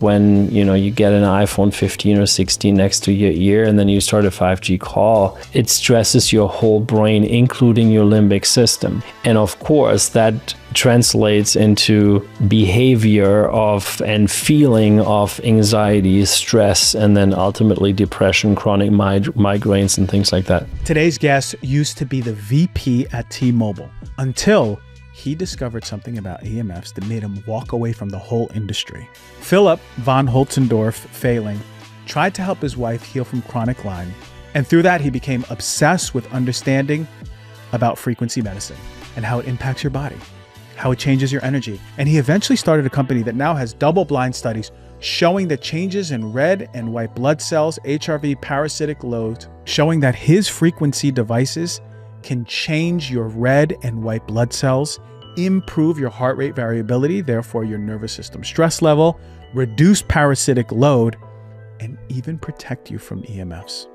When, you get an iPhone 15 or 16 next to your ear and then you start a 5G call, it stresses your whole brain, including your limbic system. And of course, that translates into behavior and feeling of anxiety, stress, and then ultimately depression, chronic migraines, and things like that. Today's guest used to be the VP at T-Mobile until he discovered something about EMFs that made him walk away from the whole industry. Philipp Von Holtzendorff-Fehling tried to help his wife heal from chronic Lyme, and through that, he became obsessed with understanding about frequency medicine and how it impacts your body, how it changes your energy. And he eventually started a company that now has double-blind studies showing that changes in red and white blood cells, HRV parasitic loads, showing that his frequency devices can change your red and white blood cells, improve your heart rate variability, therefore your nervous system stress level, reduce parasitic load, and even protect you from EMFs.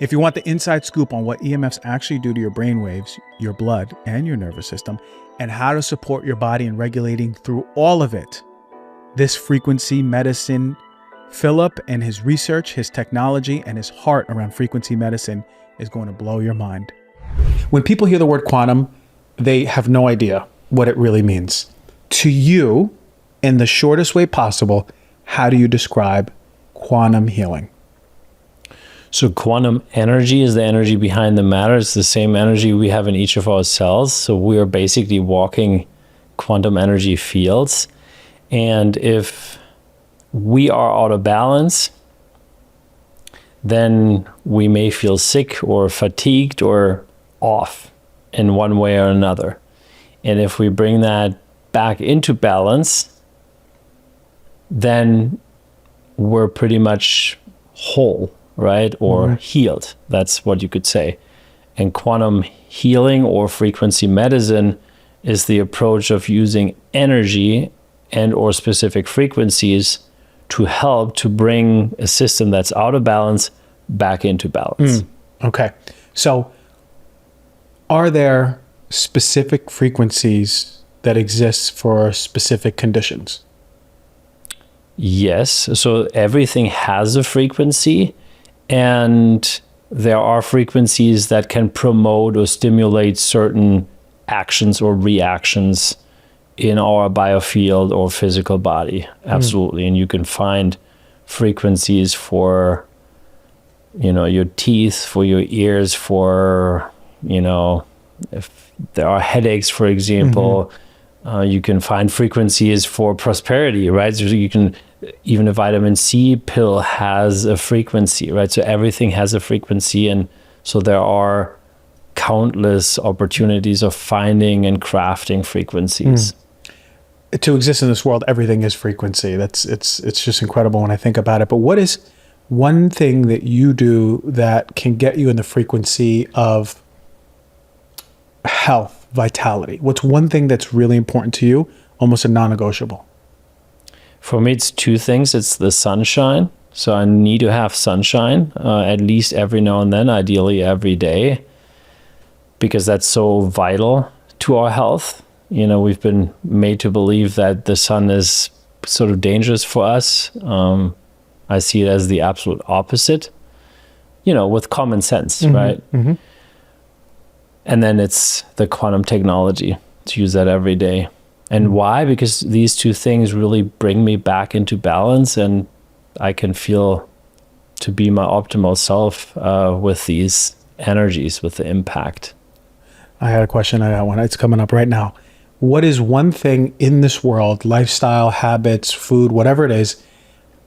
If you want the inside scoop on what EMFs actually do to your brain waves, your blood, and your nervous system, and how to support your body in regulating through all of it, this frequency medicine, Philipp and his research, his technology, and his heart around frequency medicine is going to blow your mind. When people hear the word quantum, they have no idea what it really means. To you, in the shortest way possible, how do you describe quantum healing? So quantum energy is the energy behind the matter. It's the same energy we have in each of our cells. So we are basically walking quantum energy fields. And if we are out of balance, then we may feel sick or fatigued or off in one way or another. And if we bring that back into balance, then we're pretty much whole, right? Or healed. That's what you could say. And quantum healing or frequency medicine is the approach of using energy and or specific frequencies to help to bring a system that's out of balance back into balance. Okay. So are there specific frequencies that exist for specific conditions? Yes. So everything has a frequency, and there are frequencies that can promote or stimulate certain actions or reactions in our biofield or physical body. Absolutely. And you can find frequencies for, your teeth, for your ears, for, if there are headaches, for example, you can find frequencies for prosperity, right? So you can, even a vitamin C pill has a frequency, right? So everything has a frequency. And so there are countless opportunities of finding and crafting frequencies. To exist in this world, everything is frequency. It's just incredible when I think about it. But what is one thing that you do that can get you in the frequency of health, vitality? What's one thing that's really important to you, almost a non-negotiable? For me, it's two things. It's the sunshine. So I need to have sunshine at least every now and then, ideally every day, because that's so vital to our health. We've been made to believe that the sun is sort of dangerous for us. I see it as the absolute opposite, with common sense, right? And then it's the quantum technology to use that every day. And why? Because these two things really bring me back into balance, and I can feel to be my optimal self with these energies, with the impact. I had a question. I got one. It's coming up right now. What is one thing in this world, lifestyle, habits, food, whatever it is,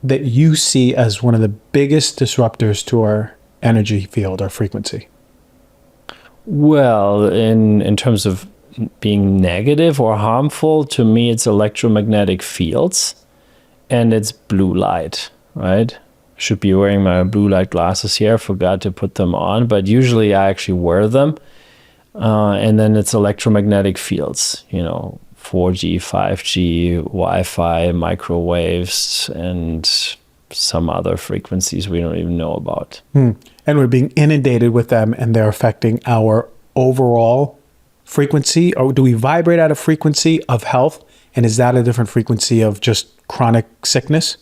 that you see as one of the biggest disruptors to our energy field, our frequency? Well, in terms of being negative or harmful, to me, it's electromagnetic fields and it's blue light, right? Should be wearing my blue light glasses here. I forgot to put them on, but usually I actually wear them. And then it's electromagnetic fields, 4G, 5G, Wi-Fi, microwaves, and some other frequencies we don't even know about. And we're being inundated with them, and they're affecting our overall frequency. Or do we vibrate at a frequency of health? And is that a different frequency of just chronic sickness?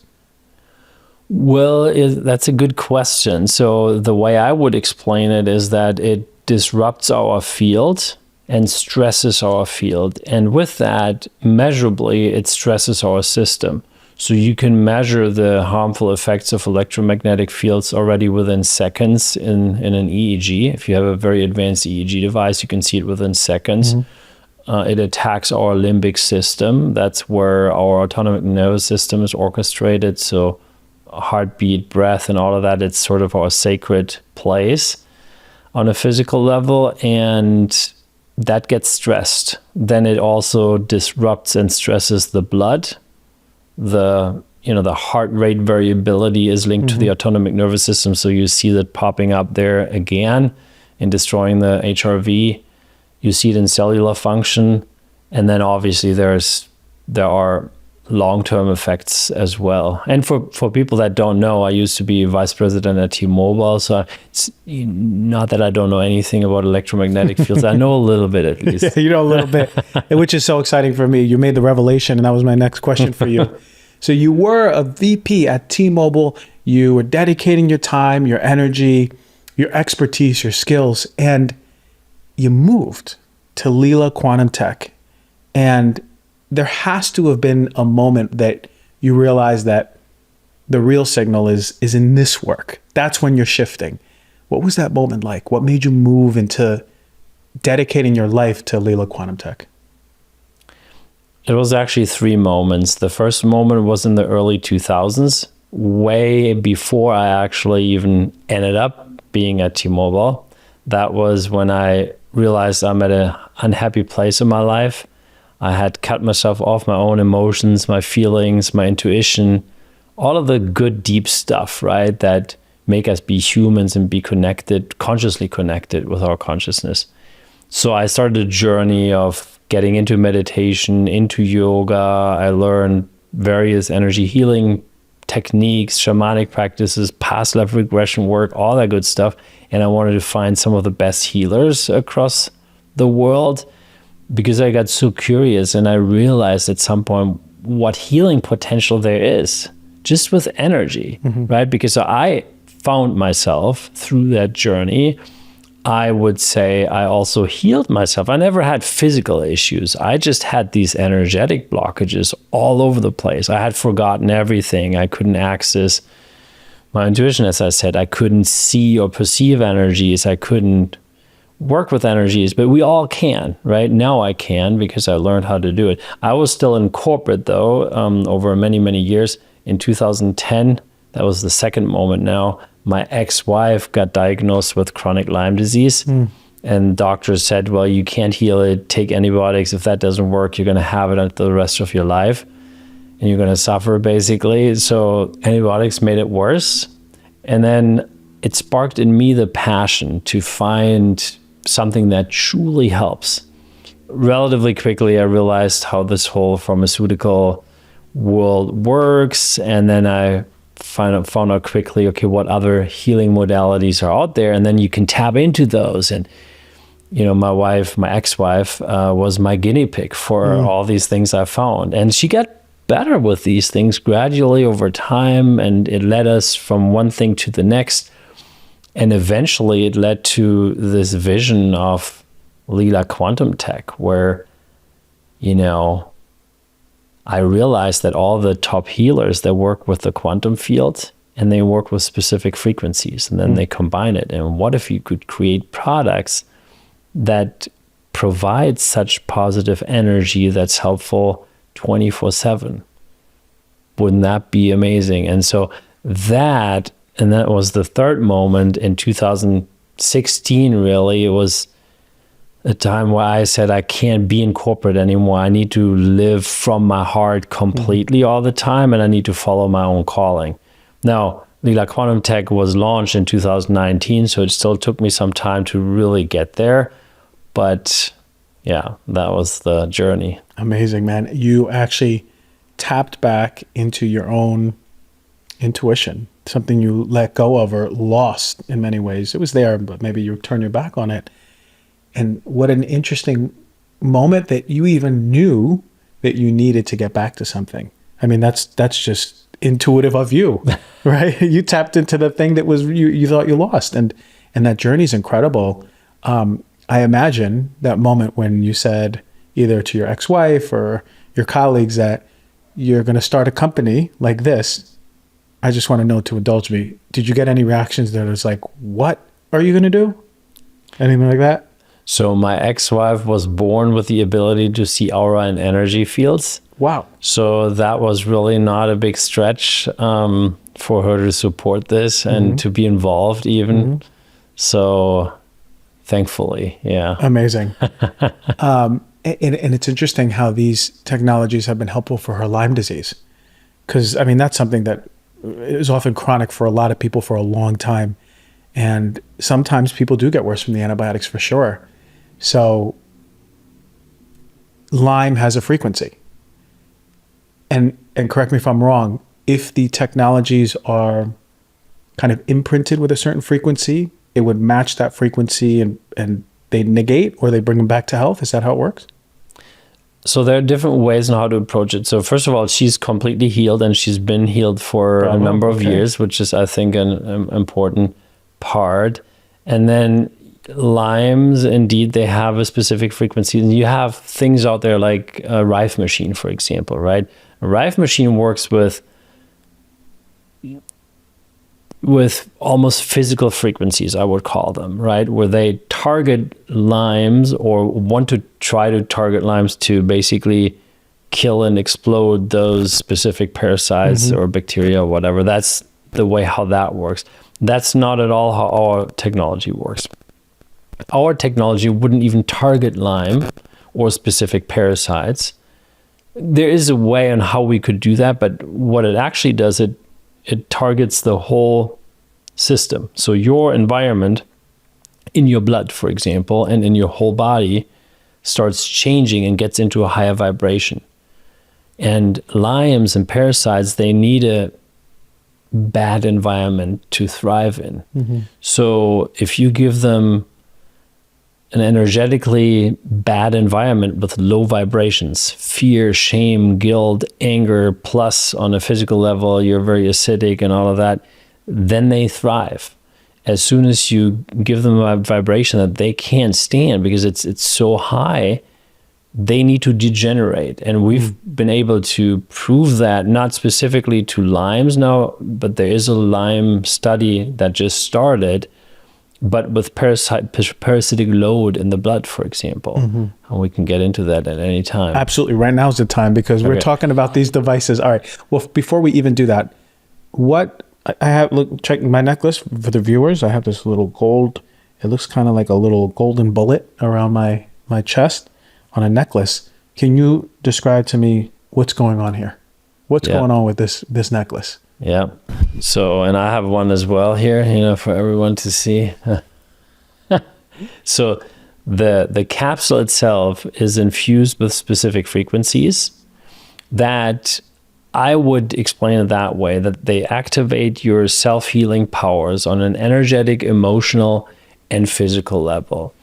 Well, that's a good question. So the way I would explain it is that it disrupts our field and stresses our field. And with that, measurably, it stresses our system. So you can measure the harmful effects of electromagnetic fields already within seconds in an EEG. If you have a very advanced EEG device, you can see it within seconds. It attacks our limbic system. That's where our autonomic nervous system is orchestrated. So heartbeat, breath, and all of that, it's sort of our sacred place on a physical level. And that gets stressed. Then it also disrupts and stresses the blood. The heart rate variability is linked to the autonomic nervous system. So you see that popping up there again and destroying the HRV. You see it in cellular function. And then obviously there are long-term effects as well. And for people that don't know, I used to be vice president at T-Mobile. So it's not that I don't know anything about electromagnetic fields. I know a little bit at least. Yeah, you know a little bit, which is so exciting for me. You made the revelation, and that was my next question for you. So you were a VP at T-Mobile. You were dedicating your time, your energy, your expertise, your skills, and you moved to Lila Quantum Tech. And there has to have been a moment that you realize that the real signal is in this work. That's when you're shifting. What was that moment like? What made you move into dedicating your life to Lila Quantum Tech? It was actually 3 moments. The first moment was in the early 2000s, way before I actually even ended up being at T-Mobile. That was when I realized I'm at an unhappy place in my life. I had cut myself off my own emotions, my feelings, my intuition, all of the good, deep stuff, right, that make us be humans and be connected, consciously connected with our consciousness. So I started a journey of getting into meditation, into yoga. I learned various energy healing techniques, shamanic practices, past life regression work, all that good stuff. And I wanted to find some of the best healers across the world, because I got so curious and I realized at some point what healing potential there is just with energy, right? Because I found myself through that journey. I would say I also healed myself. I never had physical issues. I just had these energetic blockages all over the place. I had forgotten everything. I couldn't access my intuition, as I said. I couldn't see or perceive energies. I couldn't work with energies, but we all can, right? Now I can, because I learned how to do it. I was still in corporate though, over many, many years. In 2010, that was the second moment now, my ex-wife got diagnosed with chronic Lyme disease. And doctors said, well, you can't heal it, take antibiotics. If that doesn't work, you're going to have it until the rest of your life and you're going to suffer basically. So antibiotics made it worse. And then it sparked in me the passion to find something that truly helps. Relatively quickly, I realized how this whole pharmaceutical world works. And then I found out quickly, okay, what other healing modalities are out there? And then you can tap into those. And, my ex-wife was my guinea pig for all these things I found. And she got better with these things gradually over time. And it led us from one thing to the next. And eventually it led to this vision of Lila Quantum Tech, where, I realized that all the top healers that work with the quantum field, and they work with specific frequencies, and then they combine it. And what if you could create products that provide such positive energy that's helpful 24/7? Wouldn't that be amazing? And so that was the third moment in 2016, really. It was a time where I said, I can't be in corporate anymore. I need to live from my heart completely all the time, and I need to follow my own calling. Now, Lila Quantum Tech was launched in 2019, so it still took me some time to really get there. But yeah, that was the journey. Amazing, man. You actually tapped back into your own intuition, something you let go of or lost in many ways. It was there, but maybe you turned your back on it. And what an interesting moment that you even knew that you needed to get back to something. I mean, that's just intuitive of you, right? You tapped into the thing that was you thought you lost, and that journey is incredible. I imagine that moment when you said either to your ex-wife or your colleagues that you're going to start a company like this. I just want to know, to indulge me, did you get any reactions that was like, what are you going to do? Anything like that? So my ex-wife was born with the ability to see aura and energy fields. Wow. So that was really not a big stretch for her to support this and to be involved even. So thankfully, yeah. Amazing. And it's interesting how these technologies have been helpful for her Lyme disease. Because, I mean, that's something that is often chronic for a lot of people for a long time. And sometimes people do get worse from the antibiotics for sure. So Lyme has a frequency. And correct me if I'm wrong, if the technologies are kind of imprinted with a certain frequency, it would match that frequency and they negate or they bring them back to health. Is that how it works? So there are different ways on how to approach it. So first of all, she's completely healed and she's been healed for a number of years, which is, I think, an important part. And then Lyme's, indeed, they have a specific frequency. And you have things out there like a Rife machine, for example, right? A Rife machine works with almost physical frequencies, I would call them, right? Where they target Lymes or want to try to target Lymes to basically kill and explode those specific parasites or bacteria or whatever. That's the way how that works. That's not at all how our technology works. Our technology wouldn't even target Lyme or specific parasites. There is a way on how we could do that, but what it actually does, it targets the whole system. So your environment in your blood, for example, and in your whole body starts changing and gets into a higher vibration. And Lymes and parasites, they need a bad environment to thrive in. So if you give them an energetically bad environment with low vibrations, fear, shame, guilt, anger, plus on a physical level, you're very acidic and all of that, then they thrive. As soon as you give them a vibration that they can't stand because it's so high, they need to degenerate. And we've been able to prove that, not specifically to Lyme's now, but there is a Lyme study that just started, but with parasitic load in the blood, for example. And we can get into that at any time. Absolutely. Right now is the time because we're talking about these devices. All right. Well, before we even do that, what I have, look, check my necklace for the viewers. I have this little gold, it looks kind of like a little golden bullet around my chest on a necklace. Can you describe to me what's going on here? What's going on with this necklace? Yeah. So, and I have one as well here, for everyone to see. So the capsule itself is infused with specific frequencies that I would explain it that way, that they activate your self-healing powers on an energetic, emotional, and physical level.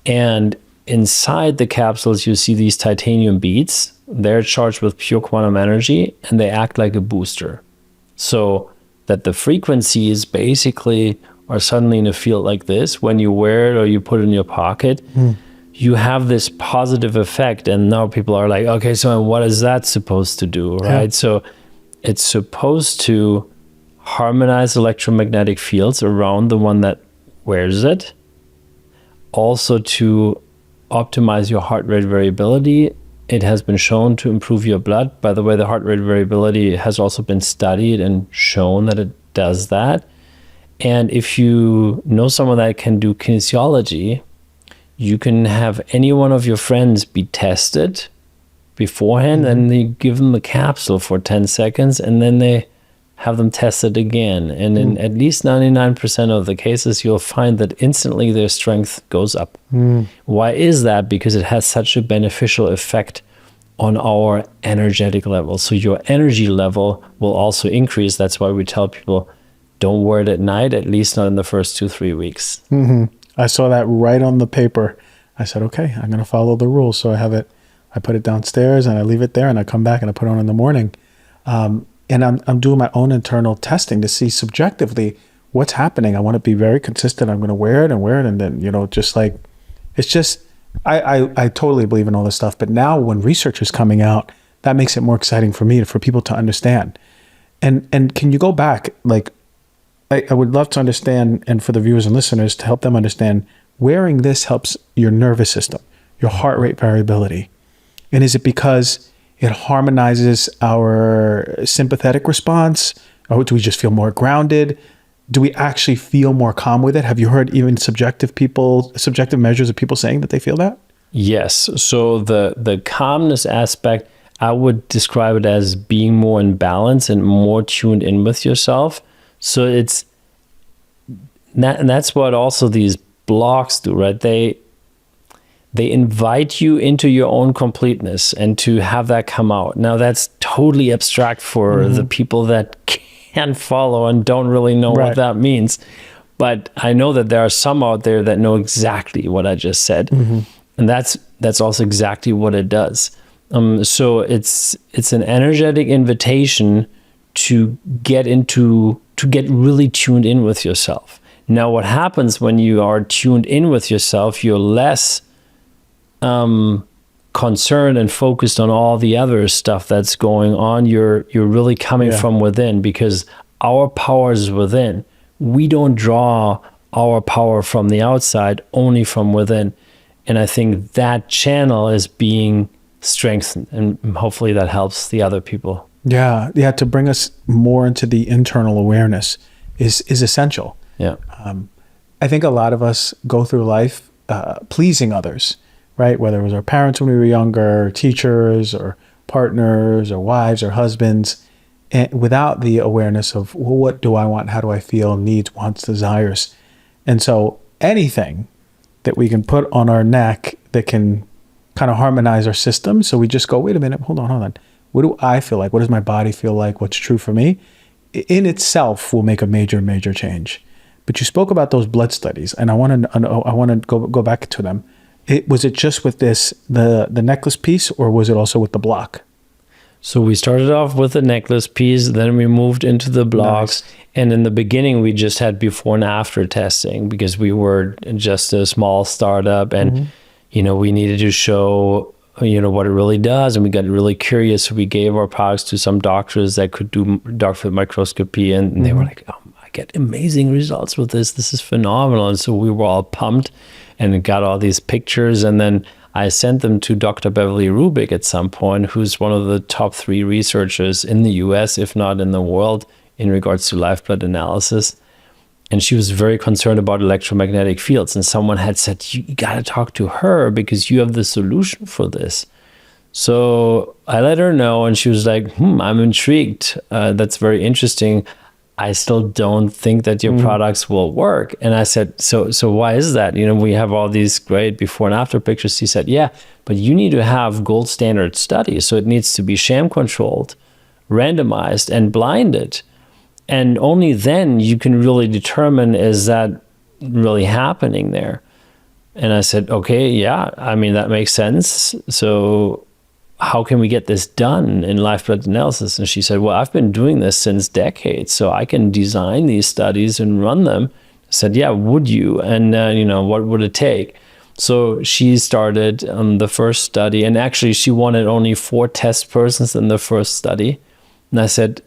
And inside the capsules, you see these titanium beads. They're charged with pure quantum energy, and they act like a booster. So that the frequencies basically are suddenly in a field like this. When you wear it or you put it in your pocket, you have this positive effect. And now people are like, okay, so what is that supposed to do, right? Yeah. So it's supposed to harmonize electromagnetic fields around the one that wears it. Also to optimize your heart rate variability. It has been shown to improve your blood. By the way, the heart rate variability has also been studied and shown that it does that. And if you know someone that can do kinesiology, you can have any one of your friends be tested beforehand, and you give them a capsule for 10 seconds, and then they have them tested again. And in at least 99% of the cases, you'll find that instantly their strength goes up. Why is that? Because it has such a beneficial effect on our energetic level. So your energy level will also increase. That's why we tell people, don't wear it at night, at least not in the first 2-3 weeks. I saw that right on the paper. I said, okay, I'm going to follow the rules. So I have it, I put it downstairs and I leave it there and I come back and I put it on in the morning. and I'm doing my own internal testing to see subjectively what's happening. I want to be very consistent. I'm going to wear it, and then, just like, it's just, I totally believe in all this stuff. But now when research is coming out, that makes it more exciting for me, for people to understand. And can you go back? Like, I would love to understand, and for the viewers and listeners, to help them understand, wearing this helps your nervous system, your heart rate variability. And is it because it harmonizes our sympathetic response? Or do we just feel more grounded? Do we actually feel more calm with it? Have you heard even subjective measures of people saying that they feel that? Yes. So the calmness aspect, I would describe it as being more in balance and more tuned in with yourself. So it's that, and that's what also these blocks do, right? They invite you into your own completeness and to have that come out. Now that's totally abstract for the people that can't follow and don't really know what that means. But I know that there are some out there that know exactly what I just said. And that's also exactly what it does. So it's an energetic invitation to get really tuned in with yourself. Now, what happens when you are tuned in with yourself, you're less concerned and focused on all the other stuff that's going on. You're really coming from within, because our power is within. We don't draw our power from the outside, only from within. And I think that channel is being strengthened, and hopefully that helps the other people. Yeah. To bring us more into the internal awareness is essential. Yeah. I think a lot of us go through life pleasing others, right? Whether it was our parents when we were younger, or teachers, or partners, or wives, or husbands, and without the awareness of, well, what do I want? How do I feel? Needs, wants, desires. And so anything that we can put on our neck that can kind of harmonize our system. So we just go, wait a minute, hold on. What do I feel like? What does my body feel like? What's true for me? In itself will make a major, major change. But you spoke about those blood studies, and I want to go back to them. Was it just with the necklace piece, or was it also with the block? So we started off with the necklace piece, then we moved into the blocks. Nice. And in the beginning, we just had before and after testing, because we were just a small startup, and we needed to show what it really does, and we got really curious. So we gave our products to some doctors that could do dark field microscopy, and they were like, "Oh, I get amazing results with this. This is phenomenal." And so we were all pumped and got all these pictures, and then I sent them to Dr. Beverly Rubik at some point, who's one of the top 3 researchers in the US, if not in the world, in regards to live blood analysis. And she was very concerned about electromagnetic fields. And someone had said, you got to talk to her because you have the solution for this. So I let her know, and she was like, I'm intrigued. That's very interesting. I still don't think that your products will work. And I said, so why is that? We have all these great before and after pictures. She said, yeah, but you need to have gold standard studies. So it needs to be sham controlled, randomized, and blinded. And only then you can really determine, is that really happening there? And I said, okay, yeah, that makes sense. So how can we get this done in live blood analysis? And she said, well, I've been doing this since decades, so I can design these studies and run them. I said, yeah, would you? And, what would it take? So she started the first study, and actually she wanted only 4 test persons in the first study. And I said,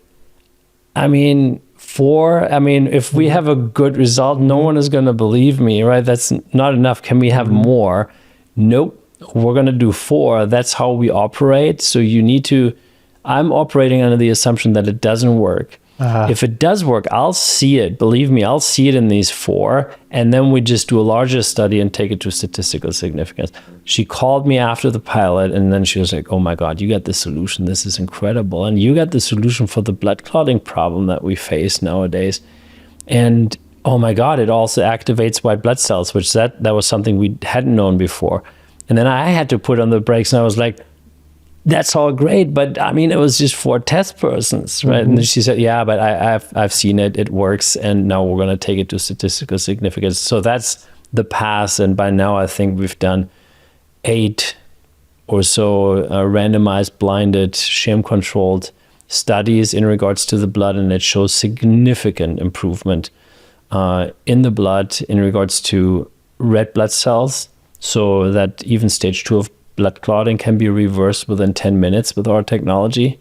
4, if we have a good result, no one is going to believe me, right? That's not enough. Can we have more? Nope. We're going to do 4. That's how we operate. So I'm operating under the assumption that it doesn't work. If it does work, I'll see it. Believe me, I'll see it in these 4. And then we just do a larger study and take it to statistical significance. She called me after the pilot, and then she was like, oh my God, you got the solution. This is incredible. And you got the solution for the blood clotting problem that we face nowadays. And oh my God, it also activates white blood cells, which that was something we hadn't known before. And then I had to put on the brakes, and I was like, that's all great, but it was just 4 test persons, right? And then she said, yeah, but I've seen it, it works, and now we're going to take it to statistical significance. So that's the path, and by now I think we've done 8 or so randomized, blinded, sham-controlled studies in regards to the blood, and it shows significant improvement in the blood in regards to red blood cells, so that even stage 2 of blood clotting can be reversed within 10 minutes with our technology.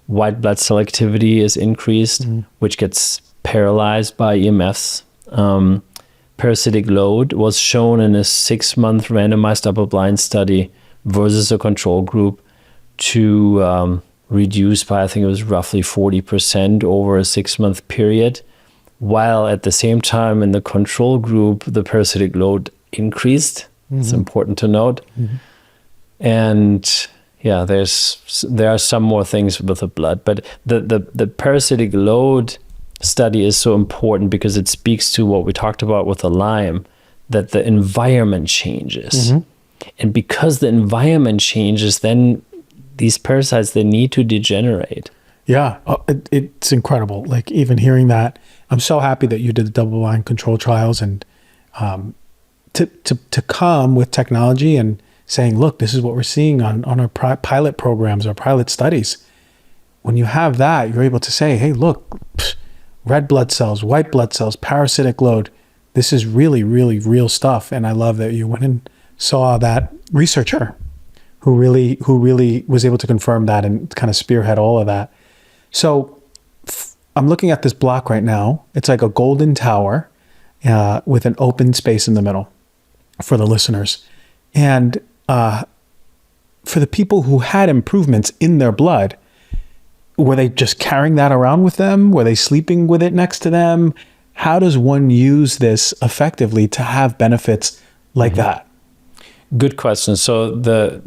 White blood cell activity is increased, which gets paralyzed by EMFs. Parasitic load was shown in a 6-month randomized double-blind study versus a control group to reduce by, I think it was roughly 40% over a 6-month period, while at the same time in the control group, the parasitic load increased. It's important to note. And yeah, there are some more things with the blood, but the parasitic load study is so important because it speaks to what we talked about with the Lyme, that the environment changes. And because the environment changes, then these parasites, they need to degenerate. Yeah, it's incredible. Like, even hearing that, I'm so happy that you did the double-blind control trials, and to come with technology and saying, look, this is what we're seeing on our pilot programs, our pilot studies. When you have that, you're able to say, hey, look, red blood cells, white blood cells, parasitic load. This is really, really real stuff. And I love that you went and saw that researcher who really was able to confirm that and kind of spearhead all of that. So I'm looking at this block right now. It's like a golden tower with an open space in the middle for the listeners. And for the people who had improvements in their blood, were they just carrying that around with them? Were they sleeping with it next to them? How does one use this effectively to have benefits like that? Good question. So the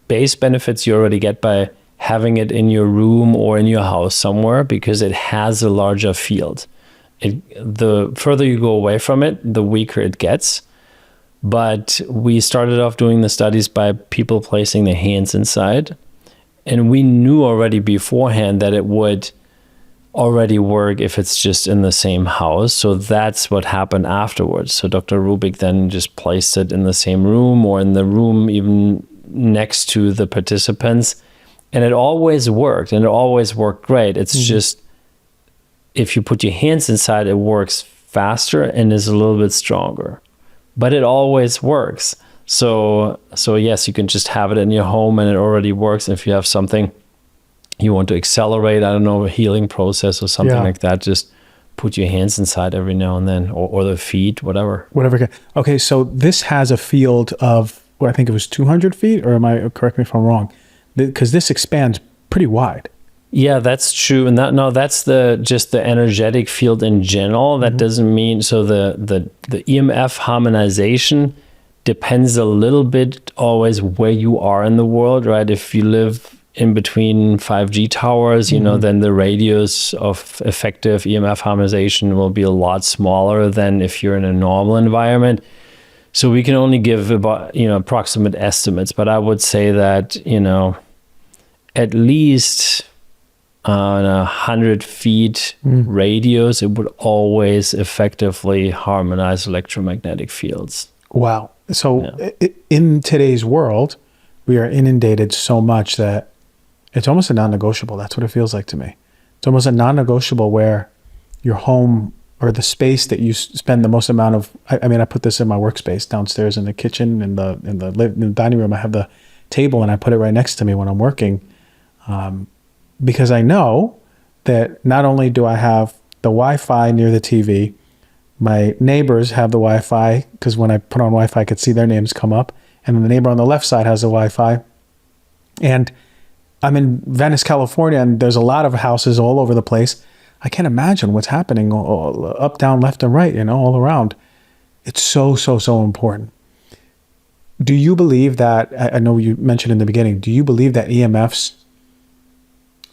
base benefits you already get by having it in your room or in your house somewhere, because it has a larger field. The further you go away from it, the weaker it gets. But we started off doing the studies by people placing their hands inside. And we knew already beforehand that it would already work if it's just in the same house. So that's what happened afterwards. So Dr. Rubik then just placed it in the same room or in the room even next to the participants. And it always worked, and it always worked great. It's just, if you put your hands inside, it works faster and is a little bit stronger. But it always works. So yes, you can just have it in your home and it already works. If you have something you want to accelerate, I don't know, a healing process or something like that, just put your hands inside every now and then, or the feet, whatever. Okay, so this has a field of, I think it was 200 feet, or correct me if I'm wrong, because this expands pretty wide. Yeah, that's true. And that's just the energetic field in general. That doesn't mean, so the EMF harmonization depends a little bit always where you are in the world, right? If you live in between 5G towers, then the radius of effective EMF harmonization will be a lot smaller than if you're in a normal environment. So we can only give about, approximate estimates, but I would say that, at least on 100 feet radius, it would always effectively harmonize electromagnetic fields. Wow. So in today's world, we are inundated so much that it's almost a non-negotiable. That's what it feels like to me. It's almost a non-negotiable where your home or the space that you spend the most amount of, I put this in my workspace downstairs in the kitchen, in the dining room. I have the table and I put it right next to me when I'm working. Because I know that not only do I have the Wi-Fi near the TV, my neighbors have the Wi-Fi, because when I put on Wi-Fi, I could see their names come up. And then the neighbor on the left side has the Wi-Fi. And I'm in Venice, California, and there's a lot of houses all over the place. I can't imagine what's happening up, down, left, and right, all around. It's so, so, so important. Do you believe that, I know you mentioned in the beginning, do you believe that EMFs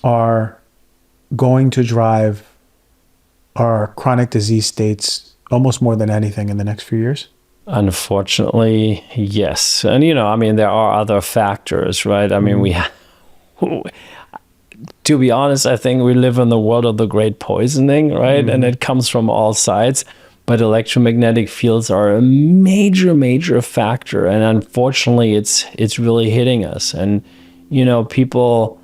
are going to drive our chronic disease states almost more than anything in the next few years? Unfortunately, yes. And, there are other factors, right? To be honest, I think we live in the world of the great poisoning, right? And it comes from all sides. But electromagnetic fields are a major, major factor. And unfortunately, it's really hitting us. And, people,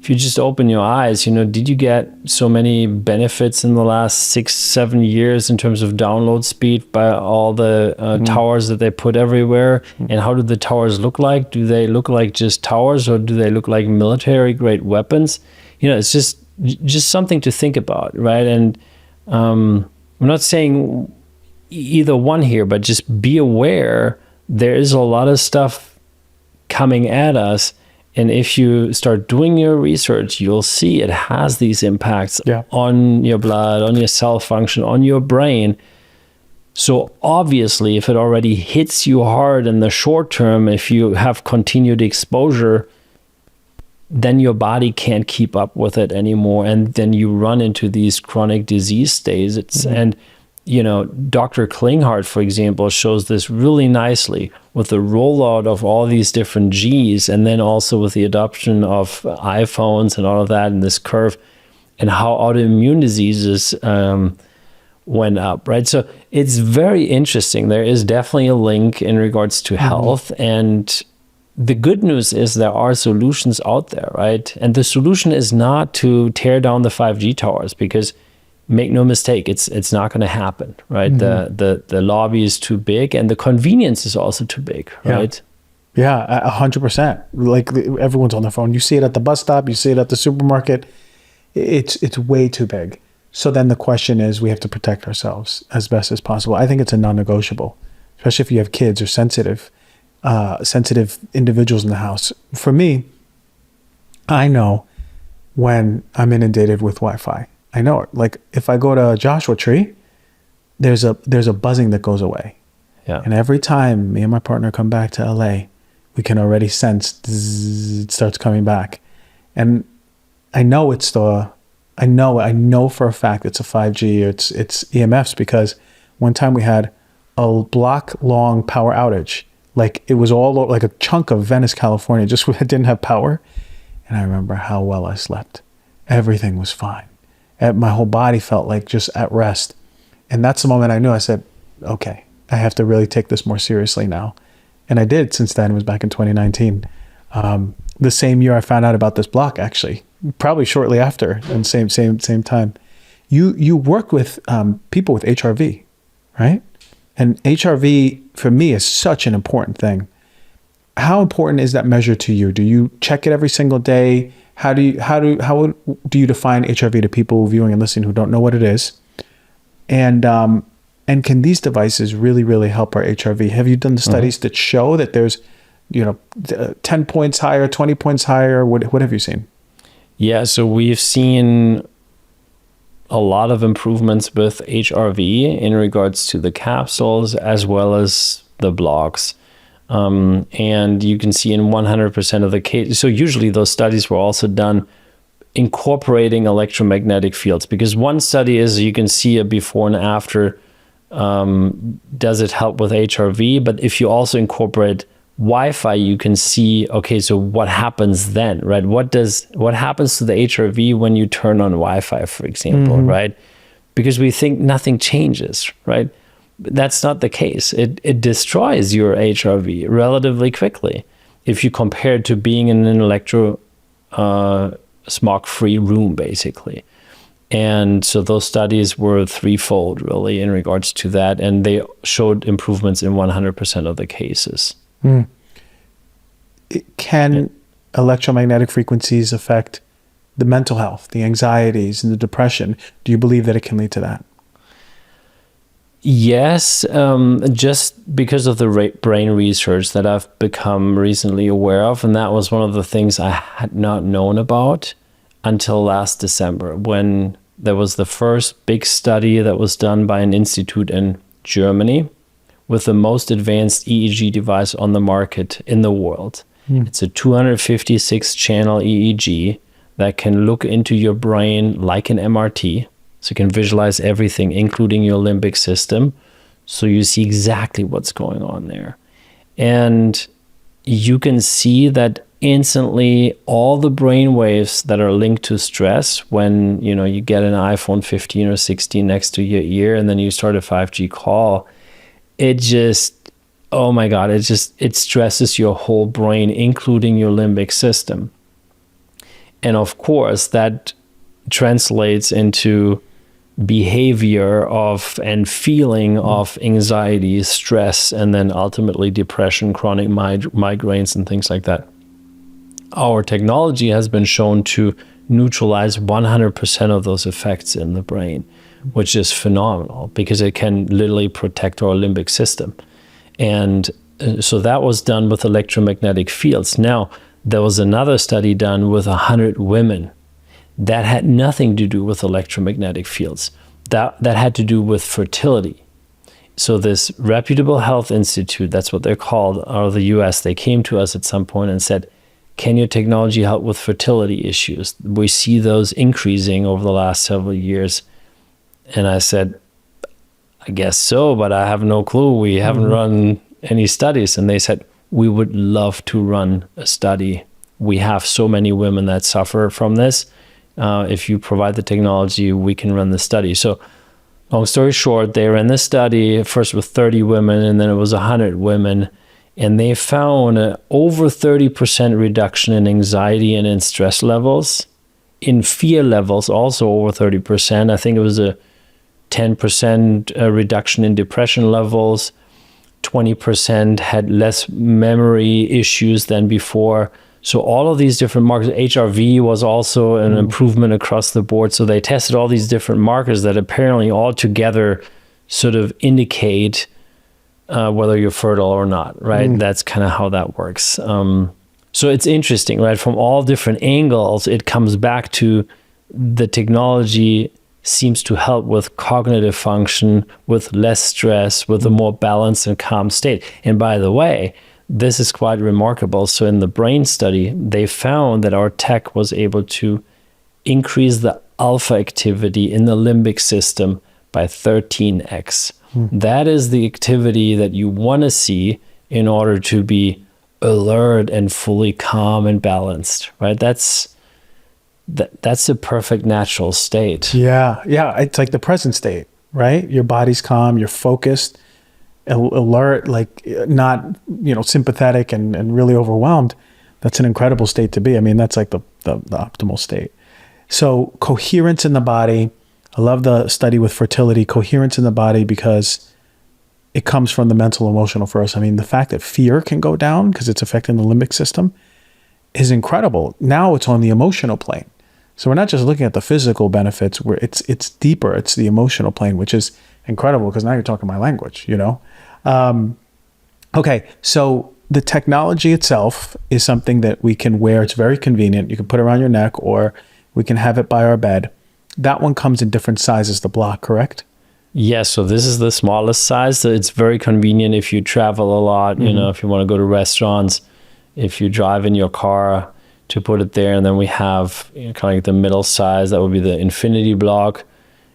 if you just open your eyes, did you get so many benefits in the last 6-7 years in terms of download speed by all the towers that they put everywhere? And how do the towers look like? Do they look like just towers, or do they look like military grade weapons? It's just something to think about, right? And I'm not saying either one here, but just be aware there is a lot of stuff coming at us. And if you start doing your research, you'll see it has these impacts on your blood, on your cell function, on your brain. So obviously, if it already hits you hard in the short term, if you have continued exposure, then your body can't keep up with it anymore. And then you run into these chronic disease states. And Dr. Klinghardt, for example, shows this really nicely with the rollout of all these different Gs, and then also with the adoption of iPhones and all of that in this curve, and how autoimmune diseases went up, right? So it's very interesting. There is definitely a link in regards to health. And the good news is there are solutions out there, right? And the solution is not to tear down the 5G towers, because make no mistake, it's not going to happen, right? The lobby is too big, and the convenience is also too big, right? Yeah, 100%. Like, everyone's on their phone. You see it at the bus stop, you see it at the supermarket. It's way too big. So then the question is, we have to protect ourselves as best as possible. I think it's a non-negotiable, especially if you have kids or sensitive individuals in the house. For me, I know when I'm inundated with Wi-Fi. I know it. Like, if I go to a Joshua Tree, there's a buzzing that goes away. Yeah. And every time me and my partner come back to LA, we can already sense it starts coming back. And I know I know for a fact it's a 5G, or it's EMFs, because one time we had a block long power outage. Like, it was all like a chunk of Venice, California, just didn't have power. And I remember how well I slept. Everything was fine. My whole body felt like just at rest. And that's the moment I knew. I said, okay, I have to really take this more seriously now. And I did. Since then. It was back in 2019. The same year I found out about this block, actually, probably shortly after, and same time. You work with people with HRV, right? And HRV for me is such an important thing. How important is that measure to you? Do you check it every single day? How do you define HRV to people viewing and listening who don't know what it is? And can these devices really, really help our HRV? Have you done the studies that show that there's, 10 points higher, 20 points higher? What have you seen? Yeah, so we've seen a lot of improvements with HRV in regards to the capsules as well as the blocks. And you can see in 100% of the cases. So usually those studies were also done incorporating electromagnetic fields, because one study is you can see a before and after. Does it help with HRV? But if you also incorporate Wi-Fi, you can see, okay, so what happens then, right? What happens to the HRV when you turn on Wi-Fi, for example, right? Because we think nothing changes, right? That's not the case. It destroys your HRV relatively quickly if you compare it to being in an smog-free room, basically. And so those studies were threefold, really, in regards to that, and they showed improvements in 100% of the cases. Can electromagnetic frequencies affect the mental health, the anxieties, and the depression? Do you believe that it can lead to that? Yes, just because of the brain research that I've become recently aware of. And that was one of the things I had not known about until last December, when there was the first big study that was done by an institute in Germany with the most advanced EEG device on the market in the world. It's a 256-channel EEG that can look into your brain like an MRT. So you can visualize everything, including your limbic system. So you see exactly what's going on there. And you can see that instantly all the brain waves that are linked to stress when, you get an iPhone 15 or 16 next to your ear and then you start a 5G call, it just, oh my God, it stresses your whole brain, including your limbic system. And of course, that translates into behavior of and feeling of anxiety, stress, and then ultimately depression, chronic migraines, and things like that. Our technology has been shown to neutralize 100% of those effects in the brain, which is phenomenal because it can literally protect our limbic system. And so that was done with electromagnetic fields. Now, there was another study done with 100 women that had nothing to do with electromagnetic fields. That had to do with fertility. So this reputable health institute, that's what they're called, out of the US, they came to us at some point and said, can your technology help with fertility issues? We see those increasing over the last several years. And I said, I guess so, but I have no clue. We haven't run any studies. And they said, we would love to run a study. We have so many women that suffer from this. If you provide the technology, we can run the study. So long story short, they ran the study first with 30 women, and then it was 100 women. And they found an over 30% reduction in anxiety and in stress levels. In fear levels, also over 30%. I think it was a 10% reduction in depression levels. 20% had less memory issues than before. So all of these different markers, HRV was also an improvement across the board. So they tested all these different markers that apparently all together sort of indicate whether you're fertile or not, right? That's kind of how that works. So it's interesting, right? From all different angles, it comes back to the technology seems to help with cognitive function, with less stress, with a more balanced and calm state. And by the way, this is quite remarkable. So in the brain study, they found that our tech was able to increase the alpha activity in the limbic system by 13x. That is the activity that you want to see in order to be alert and fully calm and balanced, right? That's the perfect natural state. Yeah. It's like the present state, right? Your body's calm, you're focused, alert, like not, sympathetic and really overwhelmed. That's an incredible state to be. I mean, that's like the optimal state. So coherence in the body. I love the study with fertility, coherence in the body, because it comes from the mental, emotional first. I mean, the fact that fear can go down because it's affecting the limbic system is incredible. Now it's on the emotional plane. So we're not just looking at the physical benefits, where it's deeper. It's the emotional plane, which is incredible because now you're talking my language, Okay, so the technology itself is something that we can wear. It's very convenient. You can put it around your neck, or we can have it by our bed. That one comes in different sizes, the block, correct? Yes, so this is the smallest size. So it's very convenient if you travel a lot, if you want to go to restaurants, if you drive in your car, to put it there. And then we have kind of like the middle size, that would be the infinity block.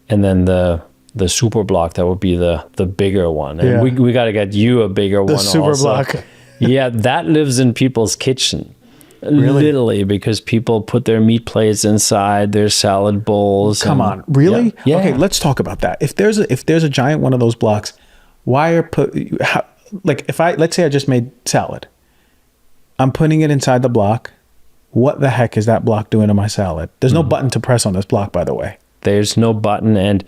And then the super block, that would be the bigger one. And we got to get you a bigger one also. The super block. Yeah, that lives in people's kitchen. Really? Literally, because people put their meat plates inside their salad bowls. Come on, really? Yeah. Okay, let's talk about that. If there's a giant one of those blocks, let's say I just made salad, I'm putting it inside the block. What the heck is that block doing to my salad? There's no button to press on this block, by the way. There's no button, and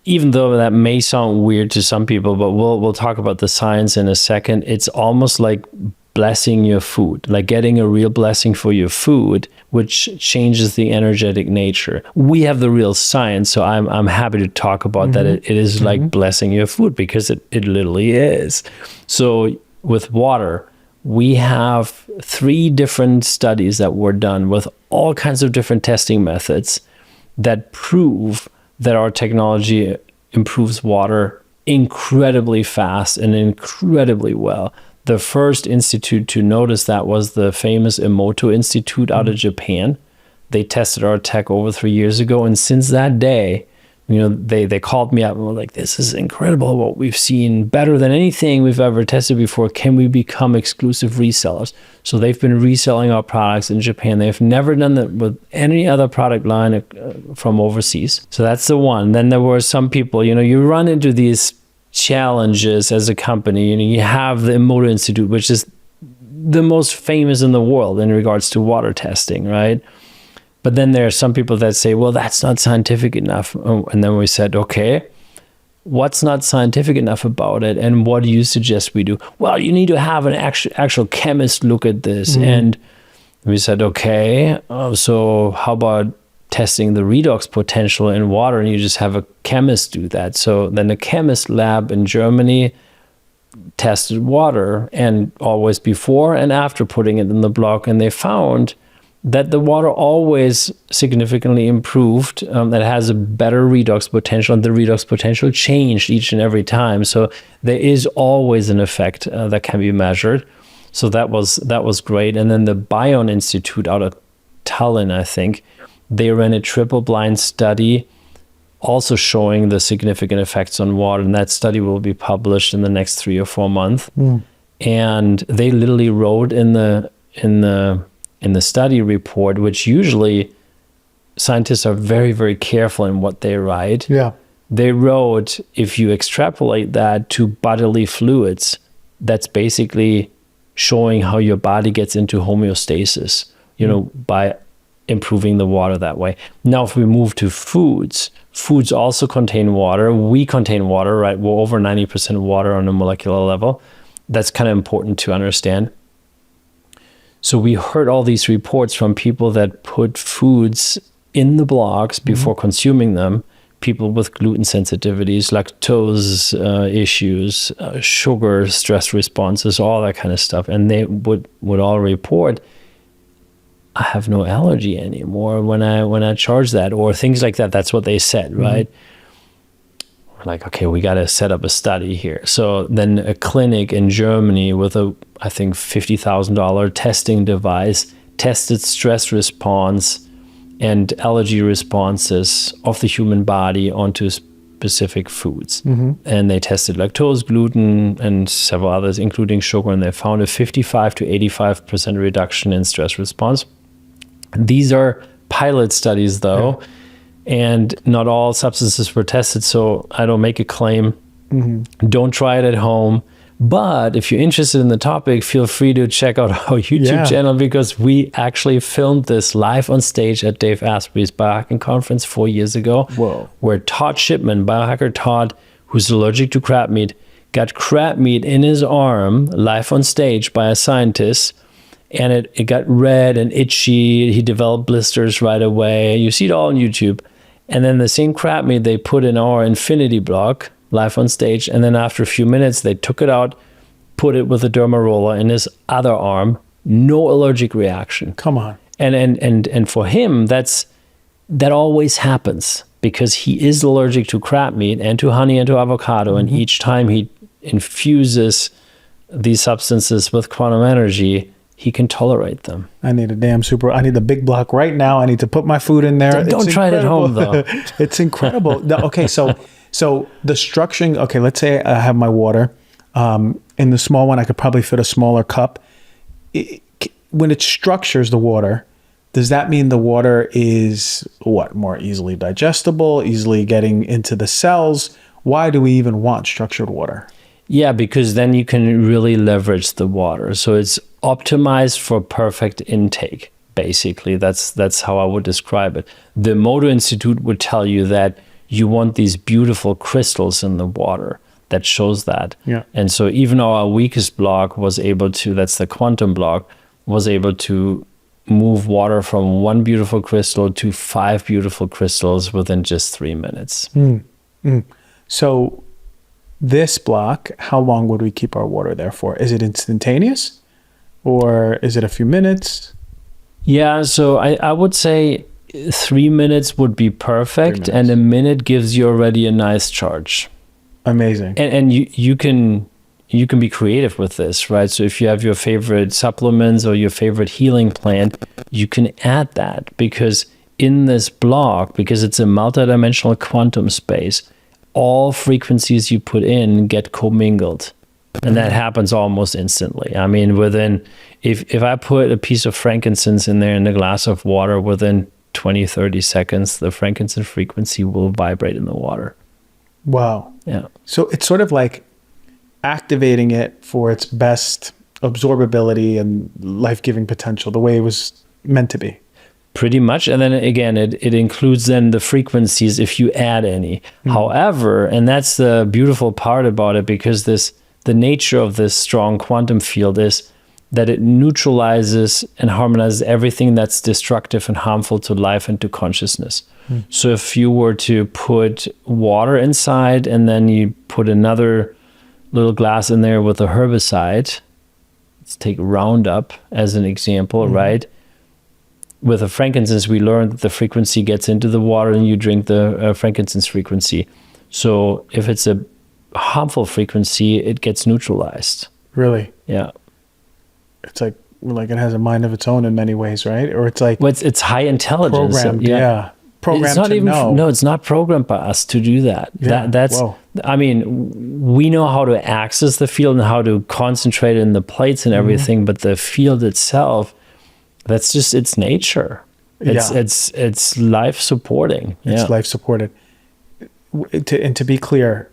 even though that may sound weird to some people, but we'll talk about the science in a second. It's almost like blessing your food, like getting a real blessing for your food, which changes the energetic nature. We have the real science, so I'm happy to talk about that. It is like blessing your food, because it literally is. So with water, we have 3 different studies that were done with all kinds of different testing methods that prove that our technology improves water incredibly fast and incredibly well. The first institute to notice that was the famous Emoto Institute out of Japan. They tested our tech over 3 years ago. And since that day, they called me up and were like, this is incredible what we've seen, better than anything we've ever tested before. Can we become exclusive resellers? So they've been reselling our products in Japan. They've never done that with any other product line from overseas. So that's the one. Then there were some people, you run into these challenges as a company. You have the Emoto Institute, which is the most famous in the world in regards to water testing, right? But then there are some people that say, well, that's not scientific enough. And then we said, okay, what's not scientific enough about it? And what do you suggest we do? Well, you need to have an actual chemist look at this. And we said, okay, so how about testing the redox potential in water? And you just have a chemist do that. So then a chemist lab in Germany tested water, and always before and after putting it in the block. And they found that the water always significantly improved, that has a better redox potential, and the redox potential changed each and every time. So there is always an effect that can be measured. So that was great. And then the Bion Institute out of Tallinn, I think, they ran a triple blind study also showing the significant effects on water. And that study will be published in the next 3 or 4 months. And they literally wrote in the study report, which usually scientists are very, very careful in what they write. Yeah. They wrote, if you extrapolate that to bodily fluids, that's basically showing how your body gets into homeostasis, by improving the water that way. Now, if we move to foods also contain water. We contain water, right? We're over 90% water on a molecular level. That's kind of important to understand. So we heard all these reports from people that put foods in the blocks before consuming them, people with gluten sensitivities, lactose issues, sugar, stress responses, all that kind of stuff. And they would all report, I have no allergy anymore when I charge that, or things like that. That's what they said, right? We're like, okay, we got to set up a study here. So then a clinic in Germany with I think $50,000 testing device tested stress response and allergy responses of the human body onto specific foods. And they tested lactose, gluten, and several others, including sugar, and they found a 55 to 85% reduction in stress response. These are pilot studies, though, and not all substances were tested, so I don't make a claim. Don't try it at home. But if you're interested in the topic, feel free to check out our YouTube channel, because we actually filmed this live on stage at Dave Asprey's biohacking conference 4 years ago. Whoa. Where Todd Shipman, biohacker Todd, who's allergic to crab meat, got crab meat in his arm live on stage by a scientist. And it got red and itchy. He developed blisters right away. You see it all on YouTube. And then the same crab meat they put in our infinity block live on stage. And then after a few minutes, they took it out, put it with a derma roller in his other arm. No allergic reaction. Come on. And for him, that always happens, because he is allergic to crab meat and to honey and to avocado. And each time he infuses these substances with quantum energy, he can tolerate them. I need the big block right now. I need to put my food in there. Don't try it at home, though. It's incredible. Okay, so the structuring, okay, let's say I have my water. In the small one, I could probably fit a smaller cup. When it structures the water, does that mean the water is more easily digestible, easily getting into the cells? Why do we even want structured water? Yeah, because then you can really leverage the water. So it's optimized for perfect intake, basically. That's how I would describe it. The Modo Institute would tell you that you want these beautiful crystals in the water. That shows that. Yeah. And so even our weakest block was able to, that's the quantum block, was able to move water from one beautiful crystal to 5 beautiful crystals within just 3 minutes. So this block, how long would we keep our water there for? Is it instantaneous, or is it a few minutes? Yeah, so I would say 3 minutes would be perfect, and a minute gives you already a nice charge. Amazing. And you can be creative with this, right? So if you have your favorite supplements or your favorite healing plant, you can add that, because in this block, because it's a multidimensional quantum space, all frequencies you put in get commingled. And that happens almost instantly. I mean, if I put a piece of frankincense in there in a glass of water, within 20, 30 seconds, the frankincense frequency will vibrate in the water. Wow. Yeah. So it's sort of like activating it for its best absorbability and life-giving potential, the way it was meant to be. Pretty much. And then again, it includes then the frequencies if you add any. However, and that's the beautiful part about it, because the nature of this strong quantum field is that it neutralizes and harmonizes everything that's destructive and harmful to life and to consciousness. So if you were to put water inside and then you put another little glass in there with a herbicide, let's take Roundup as an example, right? With the frankincense, we learned that the frequency gets into the water and you drink the frankincense frequency. So if it's a harmful frequency, it gets neutralized. Really? Yeah. It's like it has a mind of its own in many ways, right? Or it's like... Well, it's high intelligence. Programmed, yeah. Programmed it's not to even, know. No, it's not programmed by us to do that. Yeah. That's, Whoa. I mean, we know how to access the field and how to concentrate in the plates and everything, but the field itself, that's just its nature. It's life supporting. It's life supported. And to be clear,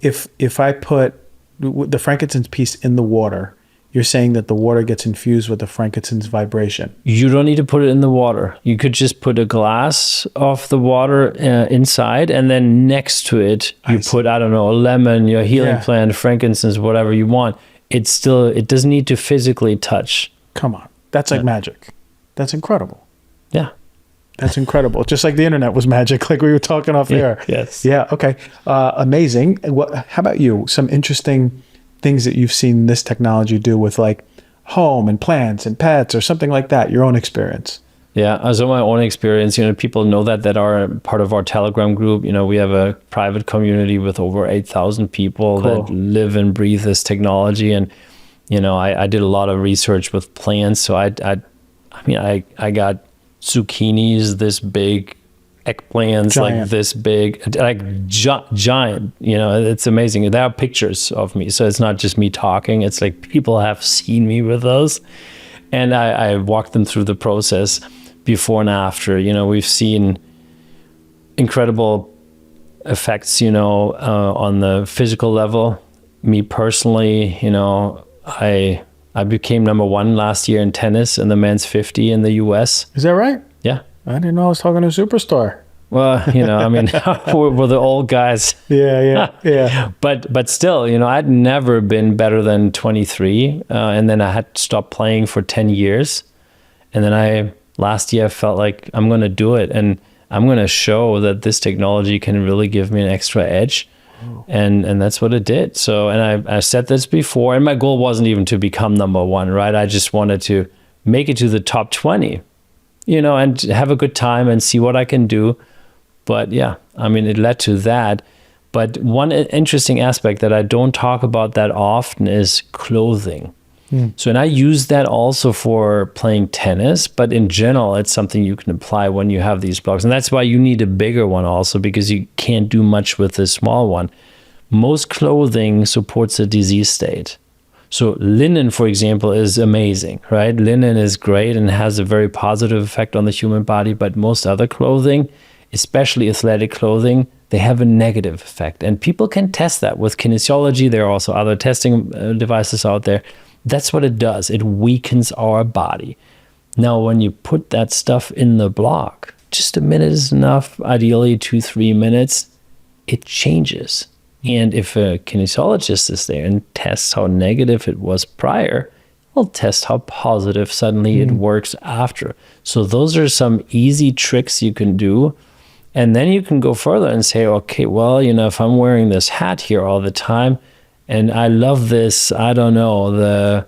if I put the frankincense piece in the water, you're saying that the water gets infused with the frankincense vibration. You don't need to put it in the water. You could just put a glass of the water inside, and then next to it, you put, I don't know, a lemon, your healing plant, frankincense, whatever you want. It doesn't need to physically touch. Come on. That's like magic. That's incredible. Yeah. That's incredible. Just like the internet was magic, like we were talking off air. Yes. Yeah. Okay. Amazing. How about you? Some interesting things that you've seen this technology do with like home and plants and pets or something like that, your own experience? Yeah, so my own experience, people know that are part of our Telegram group. We have a private community with over 8,000 people that live and breathe this technology. And, I did a lot of research with plants. So I got zucchinis this big, eggplants giant. like this big, like giant, it's amazing. There are pictures of me. So it's not just me talking. It's like people have seen me with those. And I walked them through the process before and after. We've seen incredible effects, on the physical level. Me personally, I became number 1 last year in tennis in the men's 50 in the US. Is that right? Yeah. I didn't know I was talking to a superstar. Well, we're the old guys. Yeah. But still, I'd never been better than 23. And then I had stopped playing for 10 years. And then last year I felt like I'm going to do it. And I'm going to show that this technology can really give me an extra edge. And that's what it did. So, and I said this before, and my goal wasn't even to become number 1, right? I just wanted to make it to the top 20, and have a good time and see what I can do. But yeah, it led to that. But one interesting aspect that I don't talk about that often is clothing. So, and I use that also for playing tennis, but in general, it's something you can apply when you have these blocks. And that's why you need a bigger one also, because you can't do much with this small one. Most clothing supports a disease state. So linen, for example, is amazing, right? Linen is great and has a very positive effect on the human body, but most other clothing, especially athletic clothing, they have a negative effect. And people can test that with kinesiology. There are also other testing devices out there. That's what it does. It weakens our body. Now, when you put that stuff in the block, just a minute is enough, ideally 2-3 minutes, it changes. And if a kinesiologist is there and tests how negative it was prior, we'll test how positive suddenly it works after. So those are some easy tricks you can do. And then you can go further and say, okay, well, if I'm wearing this hat here all the time, and I love this, I don't know, the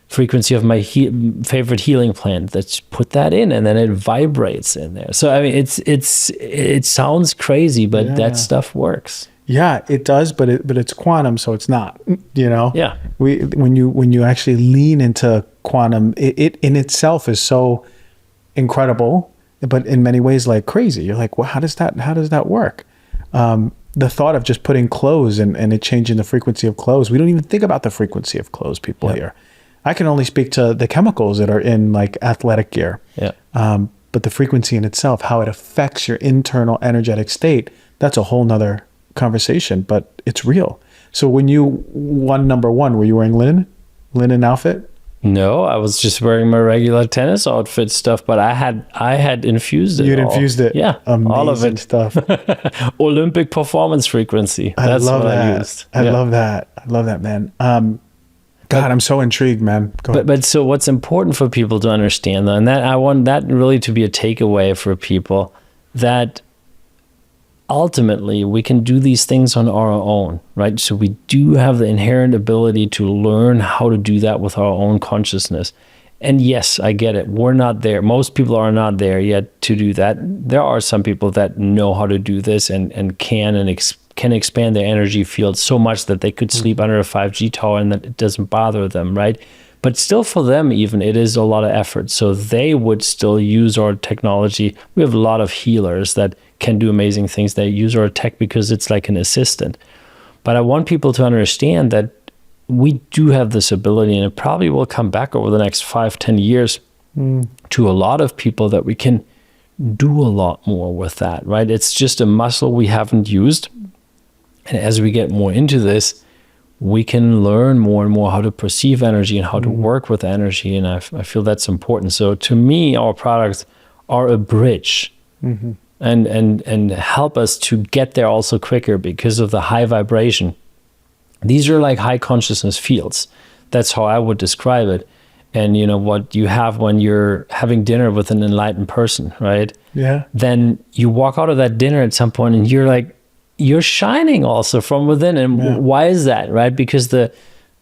frequency of my favorite healing plant, let's put that in, and then it vibrates in there. So, it sounds crazy, but that stuff works. Yeah, it does, but it's quantum, so it's not, Yeah. When you actually lean into quantum, it in itself is so incredible, but in many ways like crazy. You're like, well, how does that work? The thought of just putting clothes and it changing the frequency of clothes. We don't even think about the frequency of clothes, people here. I can only speak to the chemicals that are in like athletic gear. Yeah. But the frequency in itself, how it affects your internal energetic state, that's a whole nother conversation, but it's real. So when you won number 1, were you wearing linen outfit? No, I was just wearing my regular tennis outfit stuff, but I had infused it. You'd infused it. Yeah, Amazing all of it. stuff. Olympic performance frequency. That's I love what that. I used. I love that. I love that, man. God, I'm so intrigued, man. Go ahead. But so what's important for people to understand, though, and that I want that really to be a takeaway for people, that ultimately we can do these things on our own, right? So we do have the inherent ability to learn how to do that with our own consciousness. And yes, I get it. We're not there. Most people are not there yet to do that. There are some people that know how to do this and can expand their energy field so much that they could sleep under a 5G tower and that it doesn't bother them, right? But still for them even, it is a lot of effort. So they would still use our technology. We have a lot of healers that can do amazing things. They use our tech because it's like an assistant. But I want people to understand that we do have this ability, and it probably will come back over the next 5-10 years to a lot of people, that we can do a lot more with that, right? It's just a muscle we haven't used. And as we get more into this, we can learn more and more how to perceive energy and how to work with energy. And I feel that's important. So to me, our products are a bridge and help us to get there also quicker because of the high vibration. These are like high consciousness fields. That's how I would describe it. And you know what you have when you're having dinner with an enlightened person, right? Yeah. Then you walk out of that dinner at some point and you're like, you're shining also from within. And why is that, right? Because the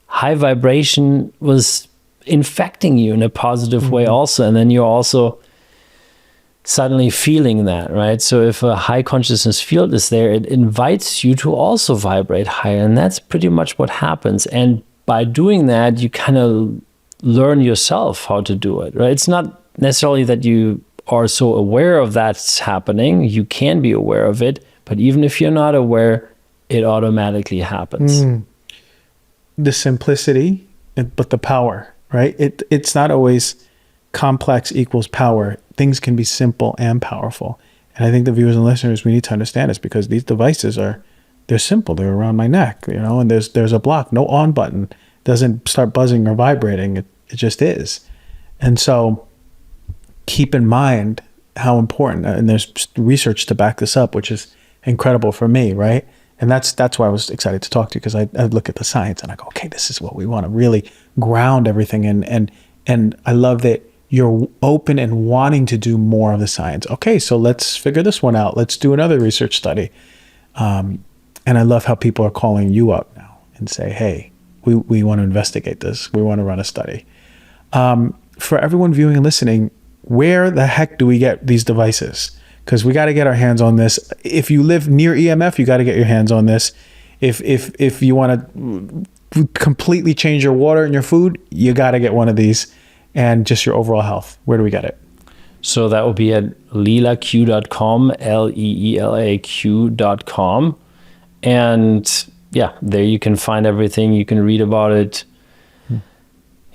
high vibration was infecting you in a positive way also. And then you're also suddenly feeling that, right? So if a high consciousness field is there, it invites you to also vibrate higher. And that's pretty much what happens. And by doing that, you kind of learn yourself how to do it, right? It's not necessarily that you are so aware of that's happening. You can be aware of it. But even if you're not aware, it automatically happens. The simplicity, but the power, right? It's not always complex equals power. Things can be simple and powerful. And I think the viewers and listeners, we need to understand this, because these devices they're simple. They're around my neck, you know, and there's a block, no on button, doesn't start buzzing or vibrating. It just is. And so keep in mind how important, and there's research to back this up, which is incredible for me, right? And that's why I was excited to talk to you, because I look at the science and I go, okay, this is what we want to really ground everything in. And I love that you're open and wanting to do more of the science. Okay, so let's figure this one out. Let's do another research study. And I love how people are calling you up now and say, hey, we want to investigate this. We want to run a study. For everyone viewing and listening, where the heck do we get these devices? Because we got to get our hands on this. If you live near EMF, you got to get your hands on this. If you want to completely change your water and your food, you got to get one of these. And just your overall health, where do we get it? So that will be at leelaq.com, leelaq.com. And yeah, there you can find everything. You can read about it.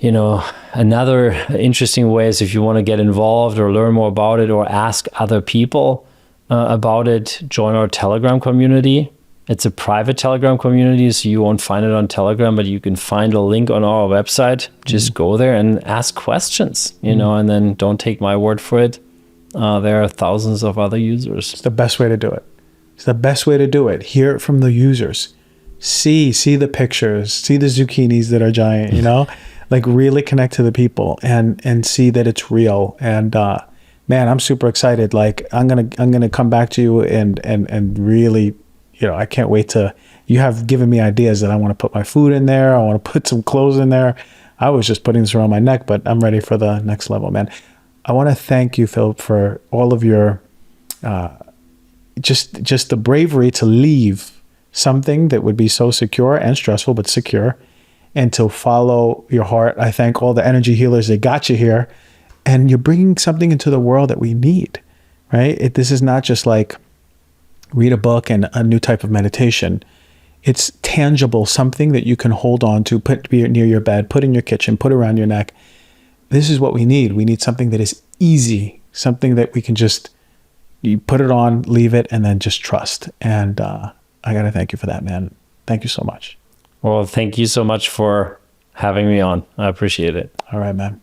You know, another interesting way is if you want to get involved or learn more about it or ask other people about it, join our Telegram community. It's a private Telegram community, so you won't find it on Telegram, but you can find a link on our website. Just go there and ask questions, you know, and then don't take my word for it. There are thousands of other users. It's the best way to do it. It's the best way to do it. Hear it from the users. See the pictures, see the zucchinis that are giant, you know, like really connect to the people and see that it's real. And man, I'm super excited. Like I'm gonna come back to you and really, you know, I can't wait to. You have given me ideas that I want to put my food in there. I want to put some clothes in there. I was just putting this around my neck, but I'm ready for the next level, man. I want to thank you, Philipp, for all of your just the bravery to leave something that would be so secure and stressful, but secure, and to follow your heart. I thank all the energy healers that got you here, and you're bringing something into the world that we need, right? This is not just like read a book and a new type of meditation. It's tangible, something that you can hold on to, put near your bed, put in your kitchen, put around your neck. This is what we need. We need something that is easy, something that we can just, you put it on, leave it, and then just trust. And I got to thank you for that, man. Thank you so much. Well, thank you so much for having me on. I appreciate it. All right, man.